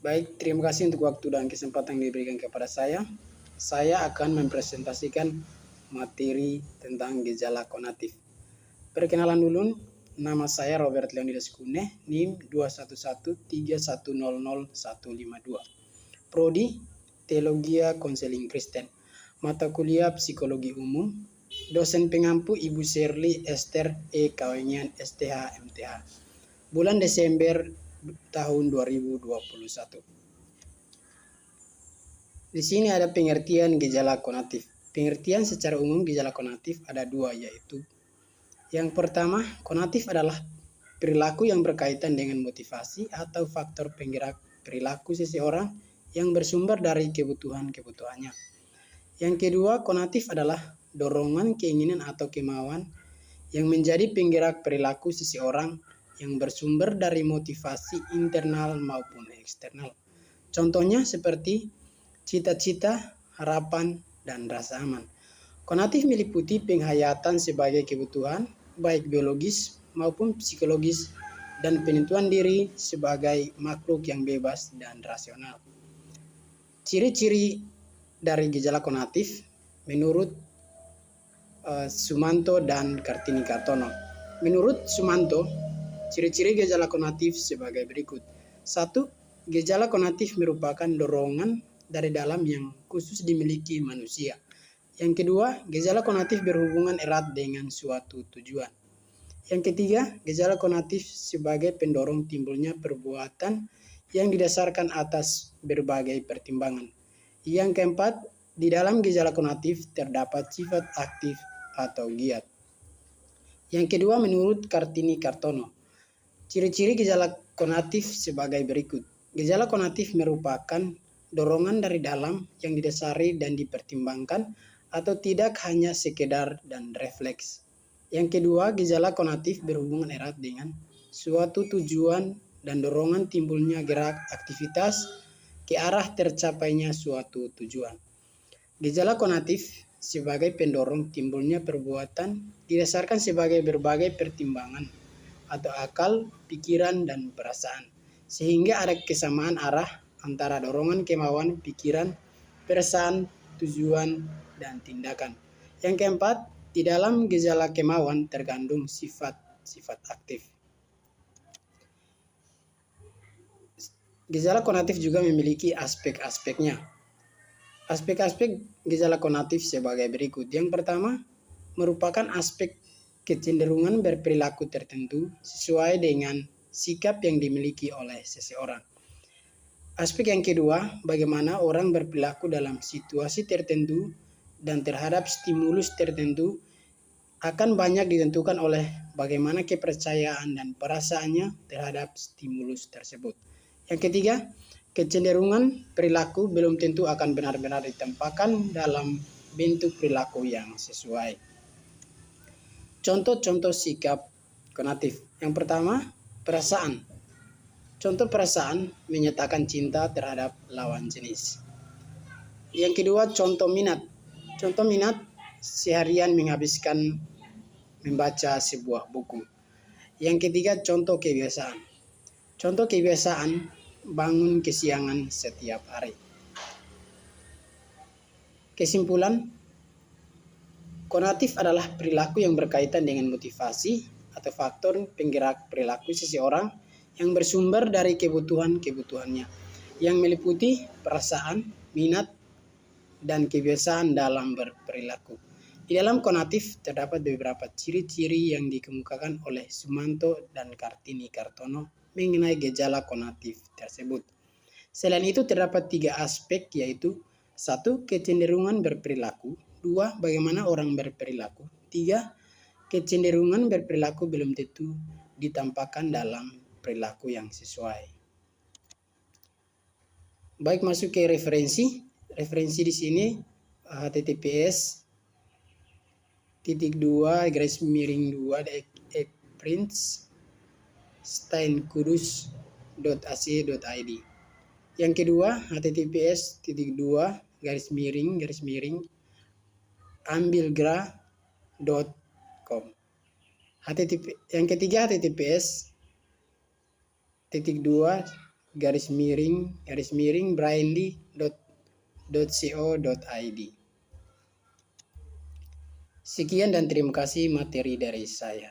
Baik, terima kasih untuk waktu dan kesempatan yang diberikan kepada saya. Saya akan mempresentasikan materi tentang gejala konatif. Perkenalan dulu, nama saya Robert Leonidas Kune, NIM 21131000152. Prodi, Teologia Konseling Kristen. Mata kuliah Psikologi Umum. Dosen pengampu Ibu Shirley Esther E. Kawengian STH MTH. Bulan Desember tahun 2021. Di sini ada pengertian gejala konatif. Pengertian secara umum gejala konatif ada dua, yaitu yang pertama, konatif adalah perilaku yang berkaitan dengan motivasi atau faktor penggerak perilaku seseorang yang bersumber dari kebutuhan-kebutuhannya. Yang kedua, konatif adalah dorongan, keinginan atau kemauan yang menjadi penggerak perilaku seseorang yang bersumber dari motivasi internal maupun eksternal. Contohnya seperti cita-cita, harapan, dan rasa aman. Konatif meliputi penghayatan sebagai kebutuhan, baik biologis maupun psikologis, dan penentuan diri sebagai makhluk yang bebas dan rasional. Ciri-ciri dari gejala konatif menurut Sumanto dan Kartini Kartono. Menurut Sumanto, ciri-ciri gejala konatif sebagai berikut. 1. Gejala konatif merupakan dorongan dari dalam yang khusus dimiliki manusia. Yang kedua, gejala konatif berhubungan erat dengan suatu tujuan. Yang ketiga, gejala konatif sebagai pendorong timbulnya perbuatan yang didasarkan atas berbagai pertimbangan. Yang keempat, di dalam gejala konatif terdapat sifat aktif atau giat. Yang kedua, menurut Kartini Kartono, ciri-ciri gejala konatif sebagai berikut. Gejala konatif merupakan dorongan dari dalam yang didasari dan dipertimbangkan atau tidak hanya sekedar dan refleks. Yang kedua, gejala konatif berhubungan erat dengan suatu tujuan dan dorongan timbulnya gerak aktivitas ke arah tercapainya suatu tujuan. Gejala konatif sebagai pendorong timbulnya perbuatan didasarkan sebagai berbagai pertimbangan atau akal, pikiran, dan perasaan, sehingga ada kesamaan arah antara dorongan, kemauan, pikiran, perasaan, tujuan, dan tindakan. Yang keempat, di dalam gejala kemauan terkandung sifat-sifat aktif. Gejala konatif juga memiliki aspek-aspeknya. Aspek-aspek gejala konatif sebagai berikut. Yang pertama, merupakan aspek kecenderungan berperilaku tertentu sesuai dengan sikap yang dimiliki oleh seseorang. Aspek yang kedua, bagaimana orang berperilaku dalam situasi tertentu dan terhadap stimulus tertentu akan banyak ditentukan oleh bagaimana kepercayaan dan perasaannya terhadap stimulus tersebut. Yang ketiga, kecenderungan perilaku belum tentu akan benar-benar ditempatkan dalam bentuk perilaku yang sesuai. Contoh-contoh sikap konatif. Yang pertama, perasaan. Contoh perasaan menyatakan cinta terhadap lawan jenis. Yang kedua, contoh minat. Contoh minat seharian menghabiskan membaca sebuah buku. Yang ketiga, contoh kebiasaan. Contoh kebiasaan bangun kesiangan setiap hari. Kesimpulan, konatif adalah perilaku yang berkaitan dengan motivasi atau faktor penggerak perilaku seseorang yang bersumber dari kebutuhan-kebutuhannya, yang meliputi perasaan, minat, dan kebiasaan dalam berperilaku. Di dalam konatif terdapat beberapa ciri-ciri yang dikemukakan oleh Sumanto dan Kartini Kartono mengenai gejala konatif tersebut. Selain itu terdapat 3 aspek, yaitu 1. Kecenderungan berperilaku. 2. Bagaimana orang berperilaku. 3. Kecenderungan berperilaku belum tentu ditampakkan dalam perilaku yang sesuai. Baik, masuk ke referensi. Referensi di sini https://prince-steinkudus.ac.id. Yang kedua, https://ambilgra.com. Yang ketiga, https://ambilgra.com. brainly.co.id. Sekian dan terima kasih materi dari saya.